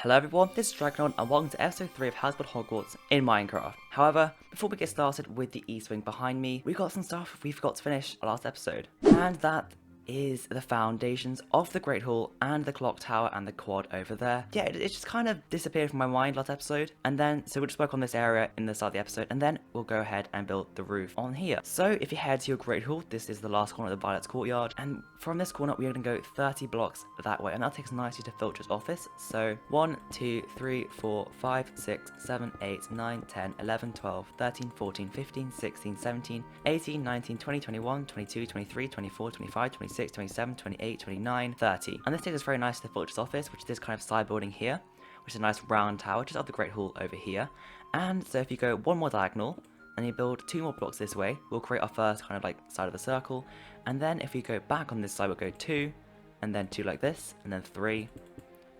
Hello everyone, this is Dragonon and welcome to episode 3 of How to Build Hogwarts in Minecraft. However, before we get started with the east wing behind me, we got some stuff we forgot to finish last episode. And that is the foundations of the Great Hall and the clock tower and the quad over there. Yeah, it just kind of disappeared from my mind last episode. And then, so we'll just work on this area in the start of the episode and then we'll go ahead and build the roof on here. So if you head to your Great Hall, this is the last corner of the Violet's Courtyard. And from this corner, we're going to go 30 blocks that way. And that takes us nicely to Filch's office. So 1, 2, 3, 4, 5, 6, 7, 8, 9, 10, 11, 12, 13, 14, 15, 16, 17, 18, 19, 20, 21, 22, 23, 24, 25, 26, 27, 28, 29, 30. And this takes us very nicely to Filch's office, which is this kind of side building here, which is a nice round tower just up the Great Hall over here. And so if you go one more diagonal, and you build 2 more blocks this way, we'll create our first kind of like side of the circle. And then if we go back on this side, we'll go 2, and then 2 like this, and then 3.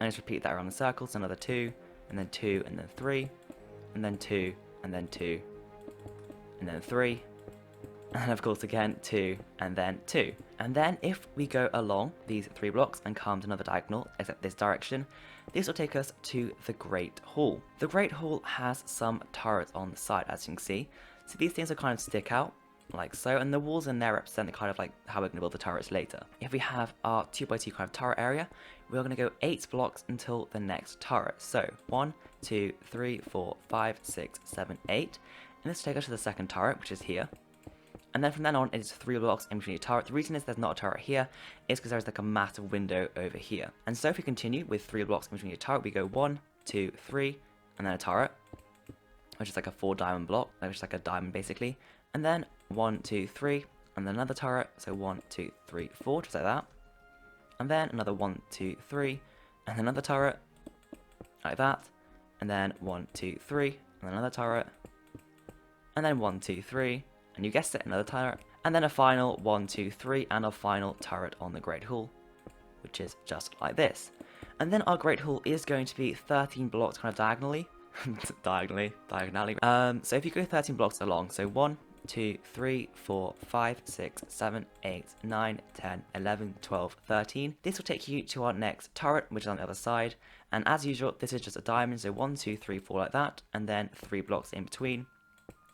And just repeat that around the circle, so another 2, and then 2, and then 3, and then 2, and then 2, and then 3. And then of course again 2, and then 2. And then if we go along these 3 blocks and come to another diagonal, except this direction, this will take us to the Great Hall. The Great Hall has some turrets on the side, as you can see. So these things will kind of stick out, like so, and the walls in there represent the kind of like how we're going to build the turrets later. If we have our 2x2 kind of turret area, we're going to go 8 blocks until the next turret. So 1, 2, 3, 4, 5, 6, 7, 8. And this will take us to the second turret, which is here. And then from then on, it's 3 blocks in between your turret. The reason is there's not a turret here is because there's like a massive window over here. And so if we continue with 3 blocks in between your turret, we go 1, 2, 3, and then a turret, which is like a 4 diamond block, which is like a diamond basically. And then 1, 2, 3, and then another turret. So 1, 2, 3, 4, just like that. And then another 1, 2, 3, and then another turret, like that. And then 1, 2, 3, and then another turret. And then 1, 2, 3. And you guessed it, another turret, and then a final 1, 2, 3, and a final turret on the Great Hall, which is just like this. And then our Great Hall is going to be 13 blocks kind of diagonally, diagonally. So if you go 13 blocks along, so 1, 2, 3, 4, 5, 6, 7, 8, 9, 10, 11, 12, 13. This will take you to our next turret, which is on the other side. And as usual, this is just a diamond, so 1, 2, 3, 4 like that, and then 3 blocks in between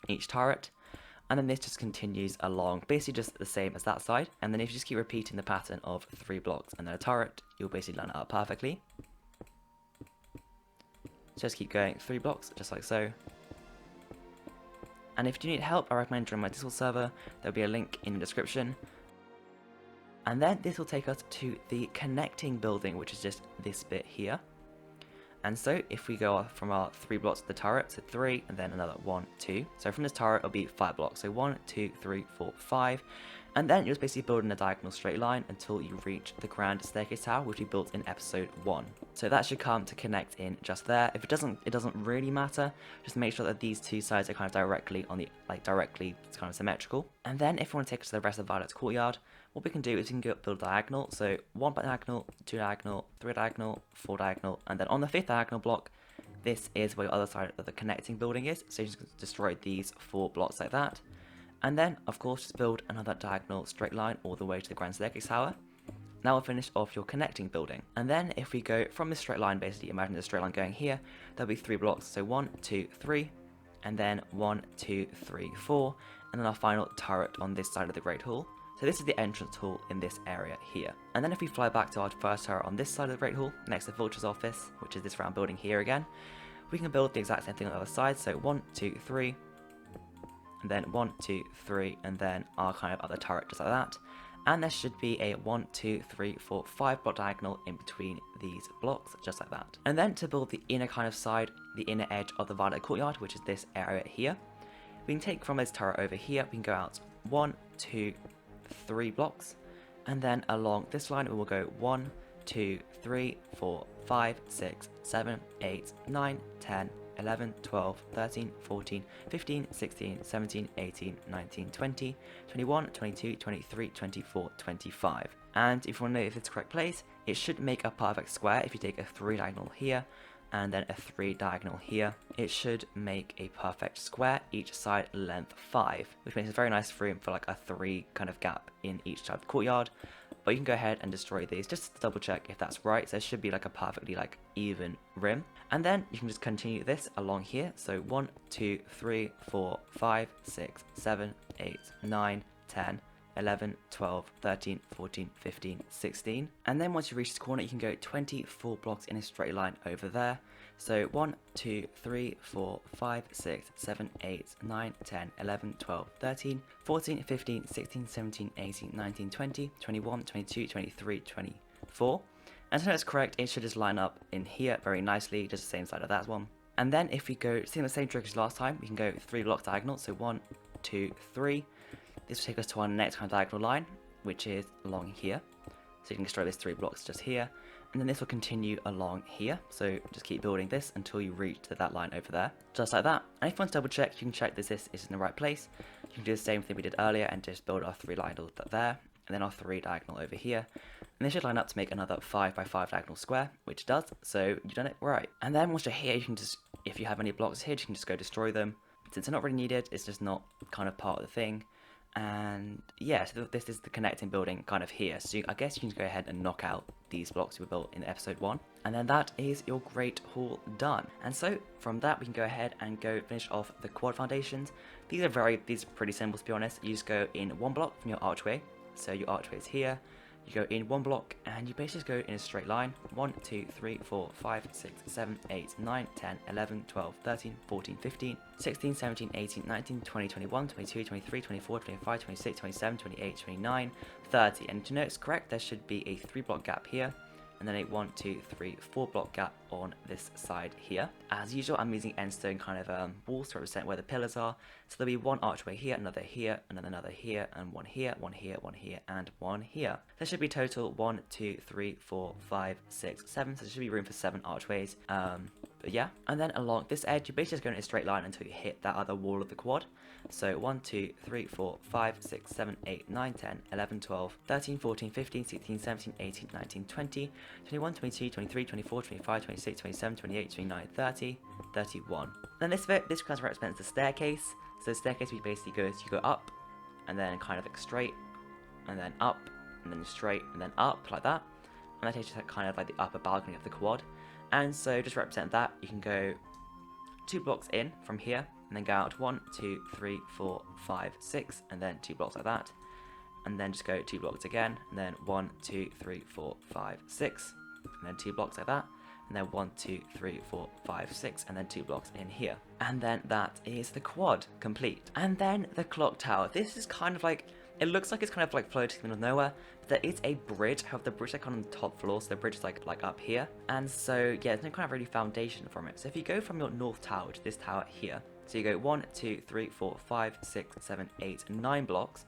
each turret. And then this just continues along, basically just the same as that side. And then if you just keep repeating the pattern of 3 blocks and then a turret, you'll basically line it up perfectly. Just keep going 3 blocks, just like so. And if you need help, I recommend joining my Discord server. There'll be a link in the description. And then this will take us to the connecting building, which is just this bit here. And so if we go off from our 3 blocks to the turret, so 3, and then another 1, 2. So from this turret, it'll be 5 blocks. So 1, 2, 3, 4, 5. And then you're just basically building a diagonal straight line until you reach the grand staircase tower, which we built in episode 1. So that should come to connect in just there. If it doesn't really matter. Just make sure that these 2 sides are kind of directly on the, it's kind of symmetrical. And then if we want to take us to the rest of Violet's Courtyard, what we can do is we can go build a diagonal. So 1 diagonal, 2 diagonal, 3 diagonal, 4 diagonal, and then on the 5th diagonal block, this is where the other side of the connecting building is. So you just destroy these 4 blocks like that. And then, of course, just build another diagonal straight line all the way to the grand staircase tower. Now we'll finish off your connecting building. And then if we go from this straight line, basically imagine the straight line going here, there'll be 3 blocks. So 1, 2, 3, and then 1, 2, 3, 4, and then our final turret on this side of the Great Hall. So this is the entrance hall in this area here. And then if we fly back to our first turret on this side of the Great Hall, next to Vulture's office, which is this round building here again, we can build the exact same thing on the other side. So 1, 2, 3, and then 1, 2, 3, and then our kind of other turret just like that. And there should be a 1, 2, 3, 4, 5 block diagonal in between these blocks, just like that. And then to build the inner kind of side, the inner edge of the Violet Courtyard, which is this area here, we can take from this turret over here, we can go out 1, 2, 3 blocks, and then along this line we will go 1, 2, 3, 4, 5, 6, 7, 8, 9, 10, 11, 12, 13, 14, 15, 16, 17, 18, 19, 20, 21, 22, 23, 24, 25. And if you want to know if it's the correct place, it should make a perfect square. If you take a 3 diagonal here, and then a 3 diagonal here, it should make a perfect square, each side length 5, which makes a very nice room for like a 3 kind of gap in each side of the courtyard. Or you can go ahead and destroy these just to double check if that's right. So it should be like a perfectly like even rim. And then you can just continue this along here. So 1, 2, 3, 4, 5, 6, 7, 8, 9, 10, 11, 12, 13, 14, 15, 16. And then once you reach this corner, you can go 24 blocks in a straight line over there. So 1, 2, 3, 4, 5, 6, 7, 8, 9, 10, 11, 12, 13, 14, 15, 16, 17, 18, 19, 20, 21, 22, 23, 24. And so that's correct, it should just line up in here very nicely, just the same side of that one. And then if we go, seeing the same trick as last time, we can go 3 blocks diagonal, so 1, 2, 3. This will take us to our next kind of diagonal line, which is along here. So you can destroy these 3 blocks just here. And then this will continue along here. So just keep building this until you reach to that line over there. Just like that. And if you want to double check, you can check this is in the right place. You can do the same thing we did earlier and just build our 3 diagonal there. And then our 3 diagonal over here. And they should line up to make another 5 by 5 diagonal square, which it does. So you've done it right. And then once you're here, you can just, if you have any blocks here, you can just go destroy them. Since they're not really needed, it's just not kind of part of the thing. And yeah, so this is the connecting building kind of here. So I guess you can just go ahead and knock out these blocks we built in episode 1. And then that is your Great Hall done. And so from that, we can go ahead and go finish off the quad foundations. These are pretty simple to be honest. You just go in 1 block from your archway. So your archway is here. You go in 1 block and you basically just go in a straight line. 1, 2, 3, 4, 5, 6, 7, 8, 9, 10, 11, 12, 13, 14, 15, 16, 17, 18, 19, 20, 21, 22, 23, 24, 25, 26, 27, 28, 29, 30. And to know it's correct, there should be a 3 block gap here. And then a 1, 2, 3, 4 block gap on this side here. As usual, I'm using endstone kind of walls to represent where the pillars are. So there'll be 1 archway here, another here, and then another here, and 1 here, 1 here, 1 here, and 1 here. There should be total 1, 2, 3, 4, 5, 6, 7. So there should be room for 7 archways. But yeah, and then along this edge, you basically just go in a straight line until you hit that other wall of the quad. So 1, 2, 3, 4, 5, 6, 7, 8, 9, 10, 11, 12, 13, 14, 15, 16, 17, 18, 19, 20, 21, 22, 23, 24, 25, 26, 27, 28, 29, 30, 31. Then this bit, this kind of represents the staircase. So the staircase we basically goes, you go up, and then kind of like straight, and then up, and then straight, and then up, like that. And that takes you to kind of like the upper balcony of the quad. And so just represent that, you can go 2 blocks in from here, and then go out 1, 2, 3, 4, 5, 6, and then 2 blocks like that. And then just go 2 blocks again, and then 1, 2, 3, 4, 5, 6, and then 2 blocks like that. And then 1, 2, 3, 4, 5, 6, and then 2 blocks in here. And then that is the quad complete. And then the clock tower. This is kind of like, it looks like it's kind of like floating in the middle of nowhere. But there is a bridge. However, the bridge is kind of on the top floor, so the bridge is like up here. And so yeah, there's no kind of really foundation from it. So if you go from your north tower to this tower here, so you go 1, 2, 3, 4, 5, 6, 7, 8, 9 blocks.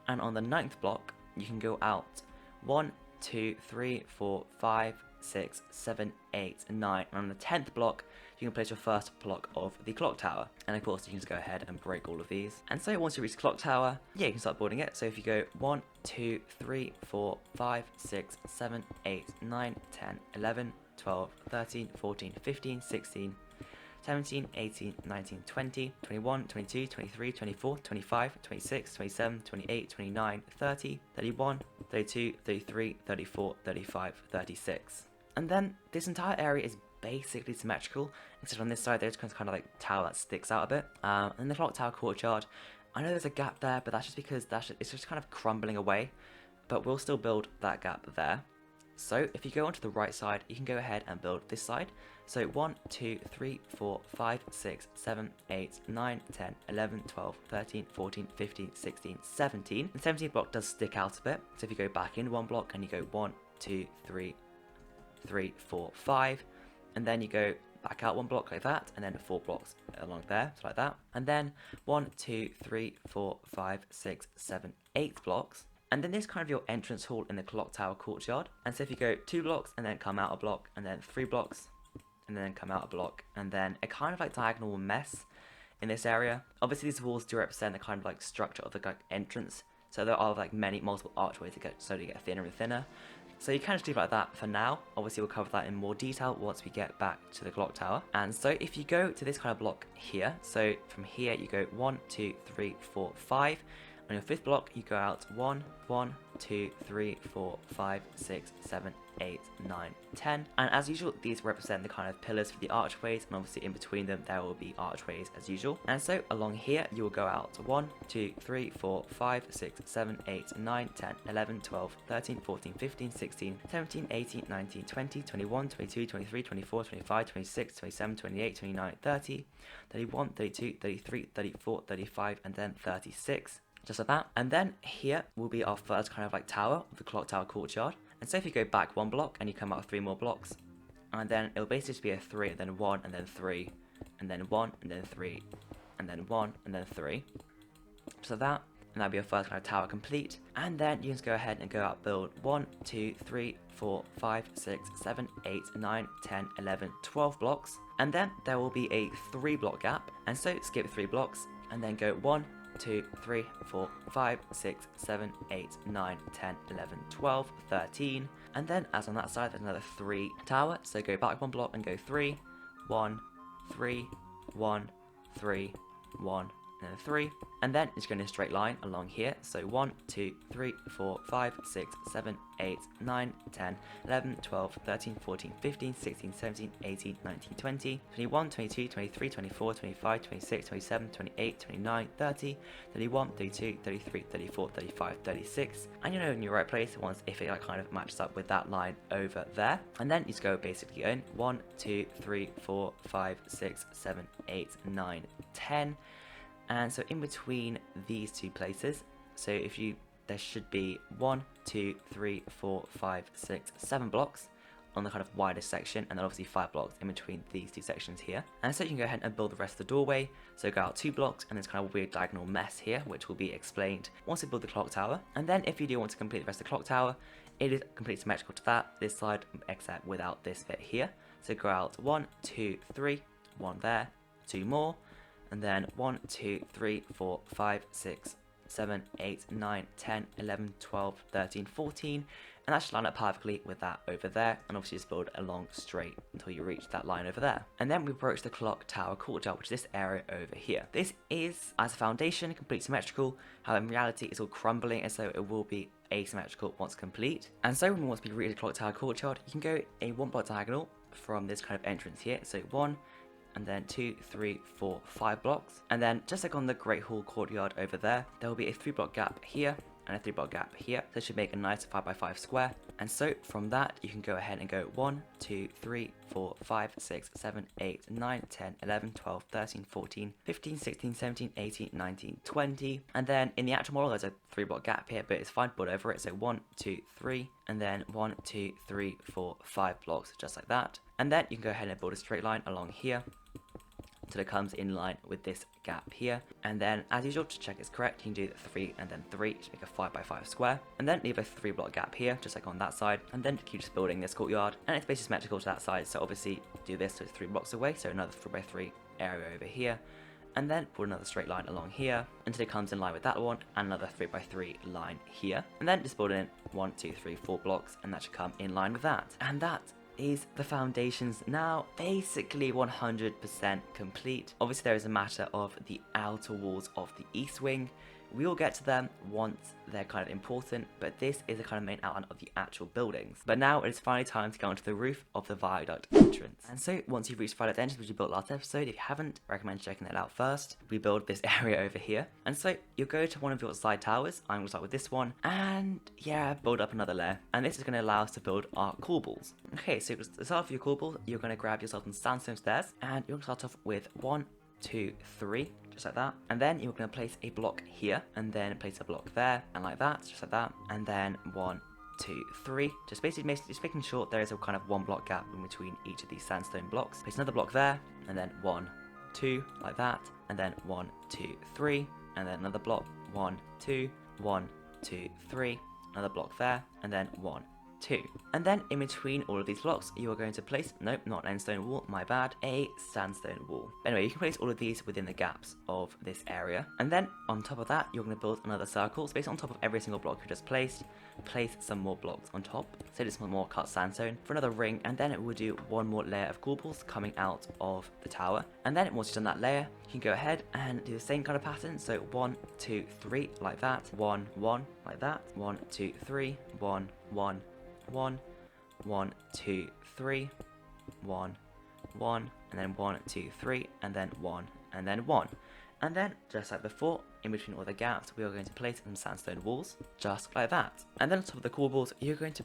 And on the 9th block, you can go out 1, 2, 3, 4, 5, 6, 7, 8, 9. And on the 10th block, you can place your first block of the clock tower. And of course, you can just go ahead and break all of these. And so once you reach the clock tower, yeah, you can start building it. So if you go 1, 2, 3, 4, 5, 6, 7, 8, 9, 10, 11, 12, 13, 14, 15, 16, 17, 18, 19, 20, 21, 22, 23, 24, 25, 26, 27, 28, 29, 30, 31, 32, 33, 34, 35, 36. And then this entire area is basically symmetrical, except on this side there's kind of like tower that sticks out a bit. And the clock tower courtyard, I know there's a gap there, but that's just because it's just kind of crumbling away, but we'll still build that gap there. So if you go onto the right side, you can go ahead and build this side. So 1, 2, 3, 4, 5, 6, 7, 8, 9, 10, 11, 12, 13, 14, 15, 16, 17. The 17th block does stick out a bit. So if you go back in 1 block and you go 1, 2, 3, 4, 5, and then you go back out 1 block like that, and then 4 blocks along there, so like that. And then 1, 2, 3, 4, 5, 6, 7, 8 blocks. And then this kind of your entrance hall in the clock tower courtyard. And so if you go 2 blocks and then come out a block, and then 3 blocks, and then come out a block, and then a kind of like diagonal mess in this area. Obviously these walls do represent the kind of like structure of the like entrance. So there are like multiple archways to get slowly get thinner and thinner. So you can just leave it like that for now. Obviously we'll cover that in more detail once we get back to the clock tower. And so if you go to this kind of block here, so from here you go 1, 2, 3, 4, 5. On your 5th block, you go out 1, 1, 2, 3, 4, 5, 6, 7, 8, 9, 10. And as usual, these represent the kind of pillars for the archways, and obviously in between them there will be archways as usual. And so along here you will go out 1, 2, 3, 4, 5, 6, 7, 8, 9, 10, 11, 12, 13, 14, 15, 16, 17, 18, 19, 20, 21, 22, 23, 24, 25, 26, 27, 28, 29, 30, 31, 32, 33, 34, 35, and then 36. Just like that. And then here will be our first kind of like tower, the clock tower courtyard. And so if you go back 1 block and you come out with 3 more blocks, and then it'll basically just be a 3 and then 1 and then 3 and then 1 and then 3 and then 1 and then 3. Just like that. And that'll be your first kind of tower complete. And then you can just go ahead and go out build 1, 2, 3, 4, 5, 6, 7, 8, 9, 10, 11, 12 blocks. And then there will be a 3 block gap. And so skip 3 blocks and then go 1, 2, 3, 4, 5, 6, 7, 8, 9, 10, 11, 12, 13. And then as on that side, there's another 3 tower. So go back 1 block and go 3, 1, 3, 1, 3, 1, and then 3. And then it's going in a straight line along here. So 1, 2, 3, 4, 5, 6, 7, 8, 9, 10, 11, 12, 13, 14, 15, 16, 17, 18, 19, 20, 21, 22, 23, 24, 25, 26, 27, 28, 29, 30, 31, 32, 33, 34, 35, 36. And you know in your right place once if it like kind of matches up with that line over there. And then you just go basically in 1, 2, 3, 4, 5, 6, 7, 8, 9, 10. And so in between these 2 places, so if you, there should be 1, 2, 3, 4, 5, 6, 7 blocks on the kind of widest section, and then obviously 5 blocks in between these 2 sections here. And so you can go ahead and build the rest of the doorway. So go out 2 blocks, and there's kind of a weird diagonal mess here, which will be explained once we build the clock tower. And then if you do want to complete the rest of the clock tower, it is completely symmetrical to that, this side, except without this bit here. So go out 1, 2, 3, 1 there, 2 more. And then 1, 2, 3, 4, 5, 6, 7, 8, 9, 10, 11, 12, 13, 14. And that should line up perfectly with that over there. And obviously just build along straight until you reach that line over there. And then we approach the clock tower courtyard, which is this area over here. This is, as a foundation, completely symmetrical. However, in reality, it's all crumbling, and so it will be asymmetrical once complete. And so when once we reach the clock tower courtyard, you can go a 1 block diagonal from this kind of entrance here. So 1, and then 2, 3, 4, 5 blocks. And then just like on the Great Hall courtyard over there, there will be a 3 block gap here and a 3 block gap here. So it should make a nice 5x5 square. And so from that, you can go ahead and go 1, 2, 3, 4, 5, 6, 7, 8, 9, 10, 11, 12, 13, 14, 15, 16, 17, 18, 19, 20. And then in the actual model, there's a 3 block gap here, but it's fine, build over it. So 1, 2, 3, and then 1, 2, 3, 4, 5 blocks, just like that. And then you can go ahead and build a straight line along here until it comes in line with this gap here. And then as usual, to check it's correct, you can do 3 and then 3 to make a 5x5 square. And then leave a 3 block gap here, just like on that side. And then keep just building this courtyard. And it's basically symmetrical to that side, so obviously do this so it's 3 blocks away, so another 3x3 area over here. And then put another straight line along here until it comes in line with that one, and another 3x3 line here. And then just build in 1, 2, 3, 4 blocks, and that should come in line with that. And that is the foundations now basically 100% complete. Obviously there is a matter of the outer walls of the east wing. We will get to them once they're kind of important, but this is a kind of main outline of the actual buildings. But now it is finally time to go onto the roof of the viaduct entrance. And so once you've reached viaduct entrance, which we built last episode, if you haven't, I recommend checking that out first. We build this area over here. And so you'll go to one of your side towers. I'm going to start with this one. And yeah, build up another layer. And this is going to allow us to build our cool balls. Okay, so to start off your cool ball, you're going to grab yourself some sandstone stairs. And you're going to start off with 1, 2, 3, just like that. And then you're going to place a block here, and then place a block there, and like that, just like that. And then 1, 2, 3, just basically just making sure there is a kind of 1 block gap in between each of these sandstone blocks. Place another block there, and then 1, 2, like that, and then 1, 2, 3, and then another block, 1, 2, 1, 2, 3, another block there, and then 1, 2. And then in between all of these blocks, you are going to place, nope, not an endstone wall, my bad, a sandstone wall. But anyway, you can place all of these within the gaps of this area. And then on top of that, you're going to build another circle. So based on top of every single block you just placed, place some more blocks on top. So just some more cut sandstone for another ring, and then it will do one more layer of corbels coming out of the tower. And then once you've done that layer, you can go ahead and do the same kind of pattern. So 1, 2, 3 like that, 1, 1 like that, 1, 2, 3, 1, 1, 1, 1, 2, 3, 1, 1, and then 1, 2, 3, and then 1, and then 1. And then, just like before, in between all the gaps, we are going to place some sandstone walls, just like that. And then on top of the corbels, you're going to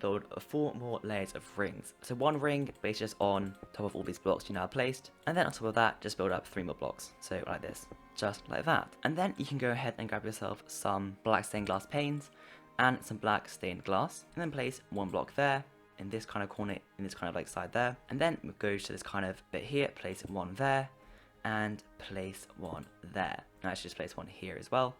build 4 more layers of rings. So 1 ring based just on top of all these blocks you now placed, and then on top of that, just build up 3 more blocks. So like this, just like that. And then you can go ahead and grab yourself some black stained glass panes and some black stained glass, and then place 1 block there, in this kind of corner, in this kind of like side there, and then go to this kind of bit here, place 1 there, and place 1 there. And actually just place 1 here as well,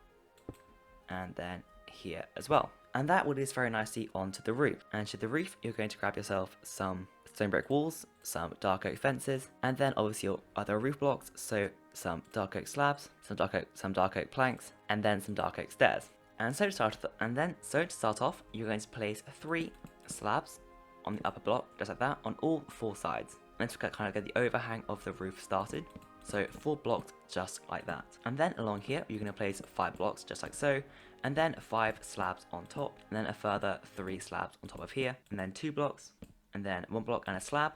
and then here as well. And that will do this very nicely onto the roof. And to the roof, you're going to grab yourself some stone brick walls, some dark oak fences, and then obviously your other roof blocks, so some dark oak slabs, some dark oak planks, and then some dark oak stairs. And so to start off, you're going to place 3 slabs on the upper block, just like that, on all 4 sides. And to kind of get the overhang of the roof started. So 4 blocks just like that. And then along here, you're going to place 5 blocks just like so, and then 5 slabs on top, and then a further 3 slabs on top of here, and then 2 blocks, and then 1 block and a slab,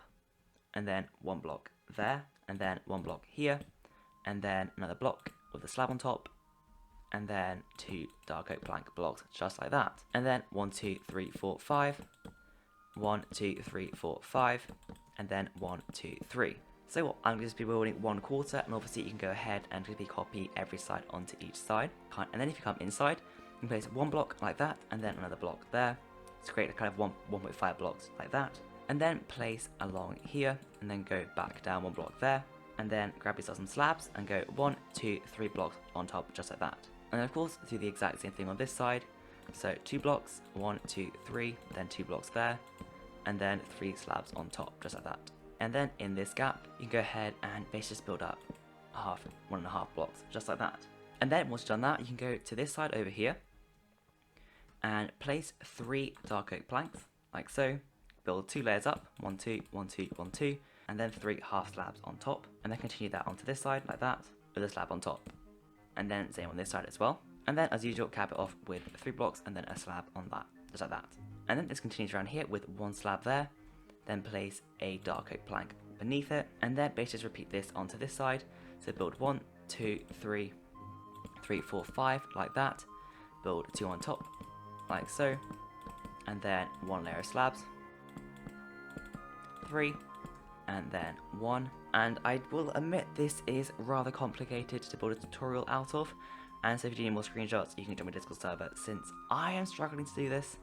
and then 1 block there, and then 1 block here, and then another block with a slab on top, and then 2 dark oak plank blocks just like that. And then 1, 2, 3, 4, 5, 1, 2, 3, 4, 5, and then 1, 2, 3. So what, I'm going to just be building 1/4, and obviously you can go ahead and just copy every side onto each side. And then if you come inside, you can place 1 block like that, and then another block there, to create a kind of 1.5 blocks like that. And then place along here, and then go back down 1 block there, and then grab yourself some slabs, and go 1, 2, 3 blocks on top, just like that. And of course, do the exact same thing on this side. So 2 blocks, 1, 2, 3, then 2 blocks there, and then 3 slabs on top, just like that. And then in this gap, you can go ahead and basically just build up 1.5 blocks, just like that. And then once you've done that, you can go to this side over here and place 3 dark oak planks, like so. Build 2 layers up, 1, 2, 1, 2, 1, 2, and then 3 half slabs on top. And then continue that onto this side, like that, with a slab on top. And then same on this side as well. And then as usual, cap it off with 3 blocks and then a slab on that, just like that. And then this continues around here with 1 slab there. Then place a dark oak plank beneath it, and then basically just repeat this onto this side. So build 1, 2, 3, 4, 5 like that, build 2 on top like so, and then 1 layer of slabs, 3, and then 1. And I will admit this is rather complicated to build a tutorial out of, and so if you need more screenshots, you can join my Discord server, since I am struggling to do this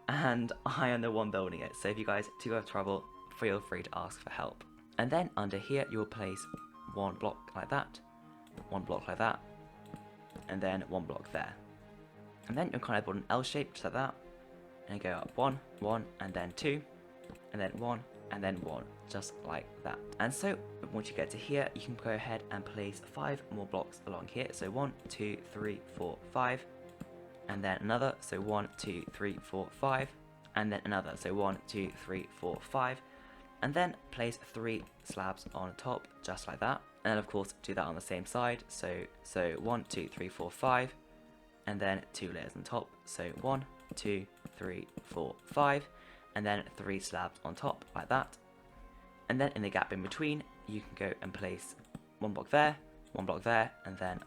and I am the one building it. So if you guys do have trouble, feel free to ask for help. And then under here, you will place 1 block like that, 1 block like that, and then 1 block there. And then you'll kind of build an L shape just like that, and go up 1, 1, and then 2, and then 1, and then 1, just like that. And so once you get to here, you can go ahead and place 5 more blocks along here. So 1, 2, 3, 4, 5, and then another. So 1, 2, 3, 4, 5, and then another. So 1, 2, 3, 4, 5, and then place 3 slabs on top, just like that. And then of course do that on the same side. So 1, 2, 3, 4, 5, and then 2 layers on top. So 1, 2, 3, 4, 5, and then 3 slabs on top, like that. And then in the gap in between, you can go and place 1 block there, 1 block there, and then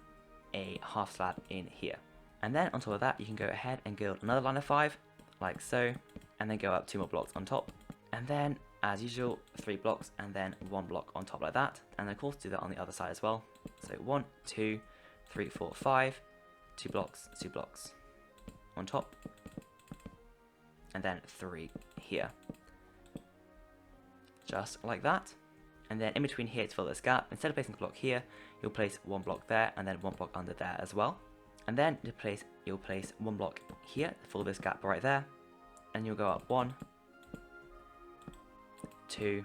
a half slab in here. And then on top of that, you can go ahead and build another line of 5, like so, and then go up 2 more blocks on top. And then, as usual, 3 blocks, and then 1 block on top like that. And of course, do that on the other side as well. So 1, 2, 3, 4, 5, 2 blocks, 2 blocks on top, and then 3 here, just like that. And then in between here, to fill this gap, instead of placing a block here, you'll place 1 block there, and then 1 block under there as well. And then you'll place 1 block here to fill this gap right there, and you'll go up 1, 2,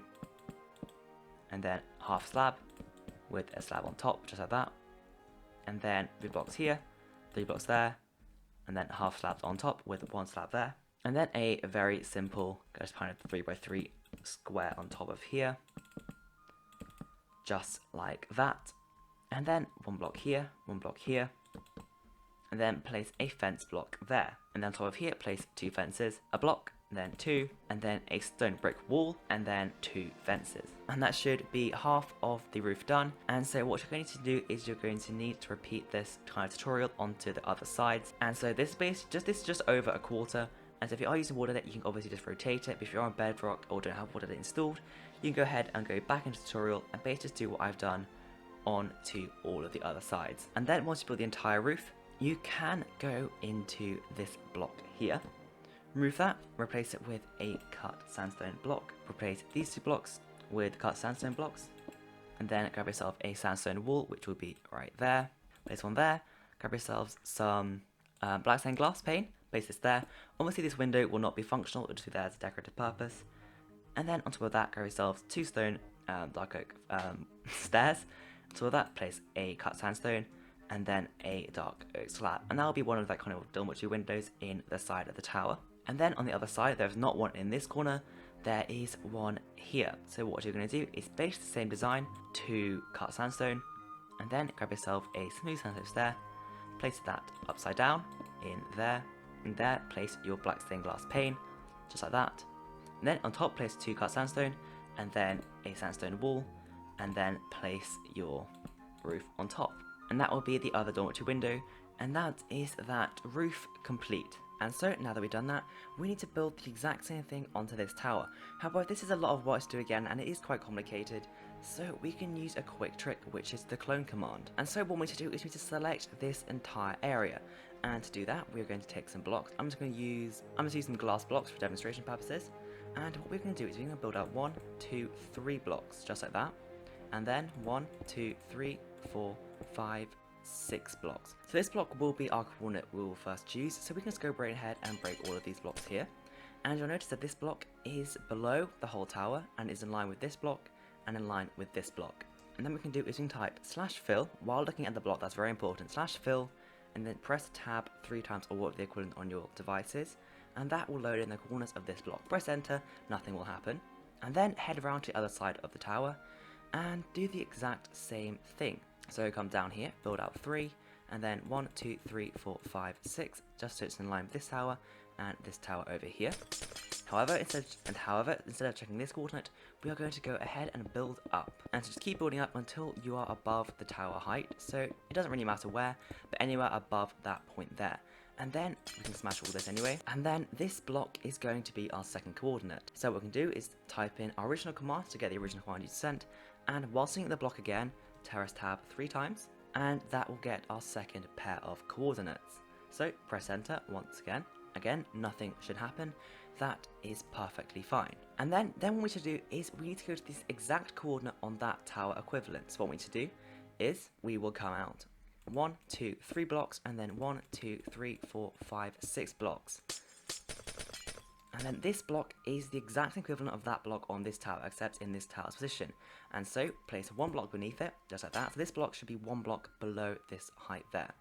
and then half slab with a slab on top, just like that. And then 3 blocks here, 3 blocks there, and then half slabs on top with 1 slab there. And then a very simple, just kind of 3x3 square on top of here, just like that. And then 1 block here, 1 block here, and then place a fence block there. And then on top of here, place 2 fences, a block, then 2, and then a stone brick wall, and then 2 fences. And that should be half of the roof done. And so what you're going to do is you're going to need to repeat this kind of tutorial onto the other sides. And so this is just over a quarter. And so if you are using water, you can obviously just rotate it. But if you're on bedrock or don't have water installed, you can go ahead and go back into the tutorial and basically just do what I've done on to all of the other sides. And then once you build the entire roof, you can go into this block here, remove that, replace it with a cut sandstone block, replace these 2 blocks with cut sandstone blocks, and then grab yourself a sandstone wall, which will be right there, place one there, grab yourselves some black stained glass pane, place this there. Obviously this window will not be functional, it'll just be there as a decorative purpose. And then on top of that, grab yourselves 2 stone dark oak stairs. On top of that, place a cut sandstone, and then a dark oak slab. And that will be one of that kind of dormitory windows in the side of the tower. And then on the other side, there's not one in this corner, there is one here. So what you're going to do is base the same design to cut sandstone, and then grab yourself a smooth sandstone stair, place that upside down in there, and there place your black stained glass pane, just like that. And then on top, place 2 cut sandstone, and then a sandstone wall, and then place your roof on top. And that will be the other dormitory window, and that is that roof complete. And so now that we've done that, we need to build the exact same thing onto this tower. However, this is a lot of work to do again, and it is quite complicated, so we can use a quick trick, which is the clone command. And so what we need to do is we need to select this entire area, and to do that we're going to take some blocks. I'm just going to use some glass blocks for demonstration purposes, and what we're going to do is we're going to build out 1, 2, 3 blocks, just like that, and then 1, 2, 3, 4, 5, 6 blocks. So this block will be our coordinate we will first choose, so we can just go right ahead and break all of these blocks here. And you'll notice that this block is below the whole tower and is in line with this block and in line with this block. And then we can do is we can type /fill while looking at the block, that's very important, /fill, and then press tab 3 times or what the equivalent on your devices, and that will load in the coordinates of this block. Press enter, nothing will happen. And then head around to the other side of the tower and do the exact same thing. So come down here, build out 3, and then 1, 2, 3, 4, 5, 6, just so it's in line with this tower and this tower over here. However, instead of checking this coordinate, we are going to go ahead and build up. And so just keep building up until you are above the tower height. So it doesn't really matter where, but anywhere above that point there. And then we can smash all this anyway. And then this block is going to be our second coordinate. So what we can do is type in our original command to get the original command you sent. And while seeing the block again, terrace tab 3 times, and that will get our second pair of coordinates. So press enter once again. Again, nothing should happen. That is perfectly fine. And then what we should do is we need to go to this exact coordinate on that tower equivalent. So what we need to do is we will come out 1, 2, 3 blocks, and then 1, 2, 3, 4, 5, 6 blocks. And then this block is the exact equivalent of that block on this tower, except in this tower's position. And so place 1 block beneath it, just like that. So this block should be 1 block below this height there.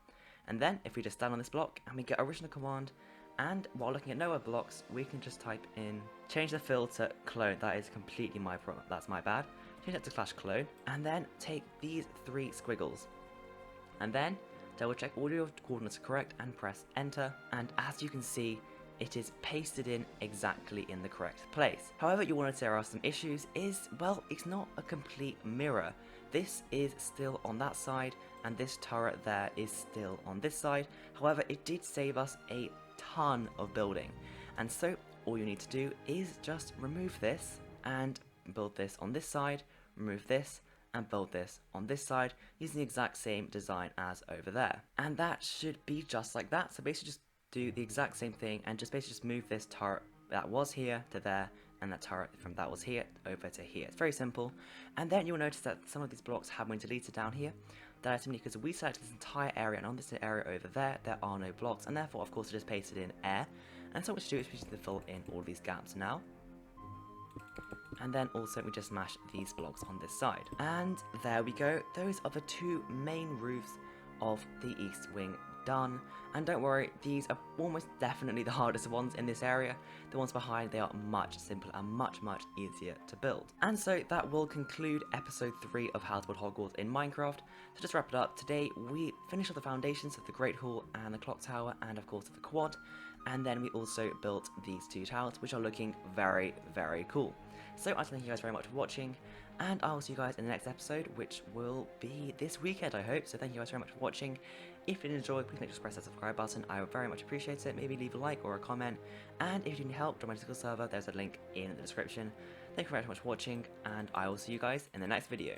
And then if we just stand on this block and we get original command, and while looking at no other blocks, we can just type in, change the fill to clone. That is completely my problem, that's my bad. Change that to /clone, and then take these 3 squiggles. And then double check all your coordinates are correct and press enter. And as you can see, it is pasted in exactly in the correct place. However, you want to say there are some issues is, well, it's not a complete mirror. This is still on that side, and this turret there is still on this side. However, it did save us a ton of building. And so all you need to do is just remove this and build this on this side, remove this, and build this on this side using the exact same design as over there. And that should be just like that. So basically just do the exact same thing and just basically just move this turret that was here to there, and that turret from that was here over to here. It's very simple. And then you'll notice that some of these blocks have been deleted down here. That is simply because we selected this entire area, and on this area over there are no blocks, and therefore of course it is pasted in air. And so what to do is we just fill in all these gaps now. And then also we just smash these blocks on this side. And there we go. Those are the two main roofs of the east wing done. And don't worry, these are almost definitely the hardest ones in this area. The ones behind, they are much simpler and much easier to build. And so that will conclude episode 3 of How to Build Hogwarts in Minecraft. So just to wrap it up, today we finished off the foundations of the Great Hall and the Clock Tower and of course of the quad. And then we also built these two towers, which are looking very cool. So I thank you guys very much for watching, and I will see you guys in the next episode, which will be this weekend, I hope. So thank you guys very much for watching. If you did enjoy, please make sure to press that subscribe button. I would very much appreciate it. Maybe leave a like or a comment. And if you need help, join my Discord server. There's a link in the description. Thank you very much for watching, and I will see you guys in the next video.